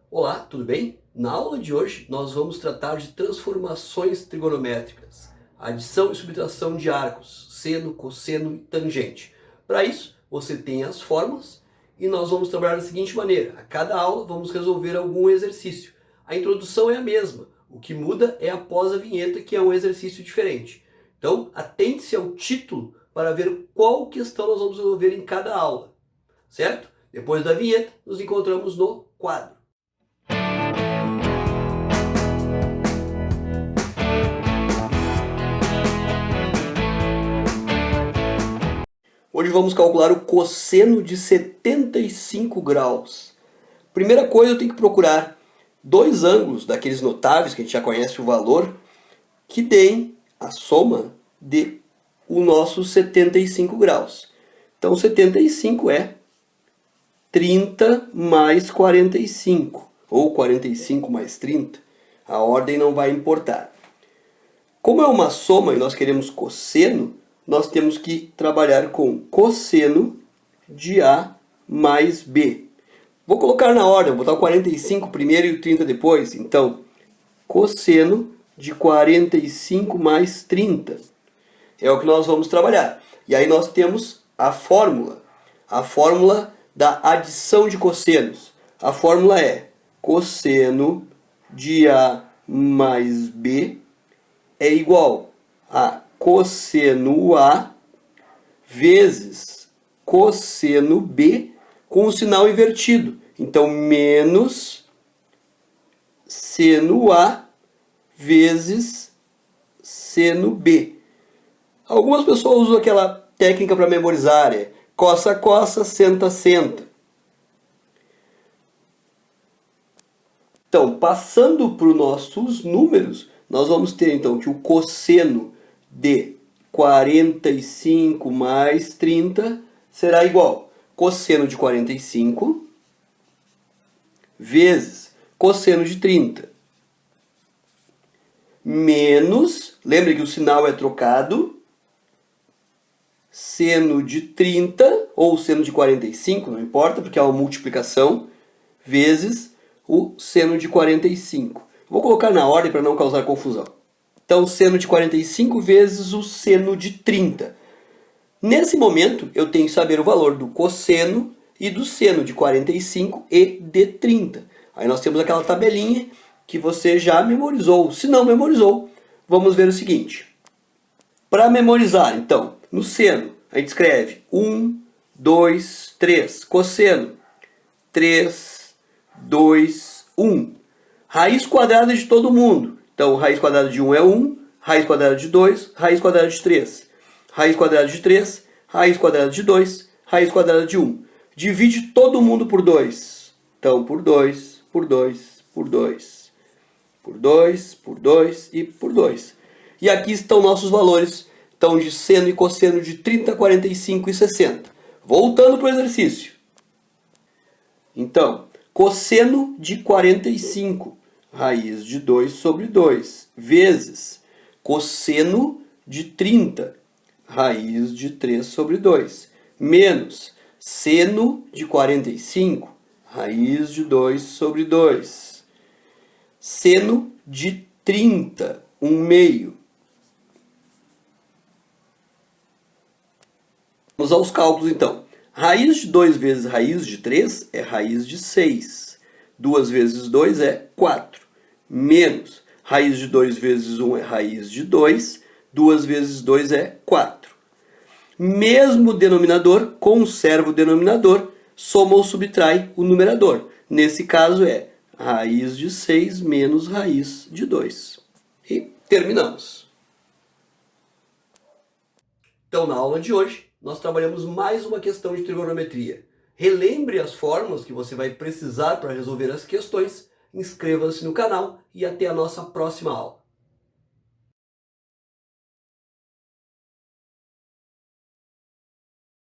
Olá, tudo bem? Na aula de hoje nós vamos tratar de transformações trigonométricas, adição e subtração de arcos, seno, cosseno e tangente. Para isso, você tem as fórmulas e nós vamos trabalhar da seguinte maneira. A cada aula vamos resolver algum exercício. A introdução é a mesma, o que muda é após a vinheta, que é um exercício diferente. Então, atente-se ao título para ver qual questão nós vamos resolver em cada aula, certo? Depois da vinheta, nos encontramos no quadro. Hoje vamos calcular o cosseno de 75 graus. Primeira coisa, eu tenho que procurar dois ângulos daqueles notáveis, que a gente já conhece o valor, que deem a soma de o nosso 75 graus. Então, 75 é 30 mais 45, ou 45 mais 30. A ordem não vai importar. Como é uma soma e nós queremos cosseno, nós temos que trabalhar com cosseno de A mais B. Vou colocar na ordem, vou botar o 45 primeiro e o 30 depois. Então, cosseno de 45 mais 30 é o que nós vamos trabalhar. E aí nós temos a fórmula da adição de cossenos. A fórmula é cosseno de A mais B é igual a cosseno A vezes cosseno B com o sinal invertido. Então, menos seno A vezes seno B. Algumas pessoas usam aquela técnica para memorizar, cossa, cossa, senta, senta. Então, passando para os nossos números, nós vamos ter então que o cosseno de 45 mais 30 será igual a cosseno de 45 vezes cosseno de 30 menos, lembre que o sinal é trocado, seno de 30 ou seno de 45, não importa, porque é uma multiplicação, vezes o seno de 45. Vou colocar na ordem para não causar confusão. Então, seno de 45 vezes o seno de 30. Nesse momento, eu tenho que saber o valor do cosseno e do seno de 45 e de 30. Aí nós temos aquela tabelinha que você já memorizou. Se não memorizou, vamos ver o seguinte. Para memorizar, então, no seno, a gente escreve 1, 2, 3. Cosseno, 3, 2, 1. Raiz quadrada de todo mundo. Então, raiz quadrada de 1 é 1, raiz quadrada de 2, raiz quadrada de 3. Raiz quadrada de 3, raiz quadrada de 2, raiz quadrada de 1. Divide todo mundo por 2. Então, por 2, por 2, por 2, por 2, por 2 e por 2. E aqui estão nossos valores, então, de seno e cosseno de 30, 45 e 60. Voltando para o exercício. Então, cosseno de 45, raiz de 2 sobre 2, vezes cosseno de 30, raiz de 3 sobre 2, menos seno de 45, raiz de 2 sobre 2, seno de 30, 1/2. Vamos aos cálculos, então. Raiz de 2 vezes raiz de 3 é raiz de 6. 2 vezes 2 é 4. Menos raiz de 2 vezes 1 é raiz de 2. 2 vezes 2 é 4. Mesmo denominador, conserva o denominador, soma ou subtrai o numerador. Nesse caso é raiz de 6 menos raiz de 2. E terminamos. Então, na aula de hoje, nós trabalhamos mais uma questão de trigonometria. Relembre as fórmulas que você vai precisar para resolver as questões, inscreva-se no canal e até a nossa próxima aula.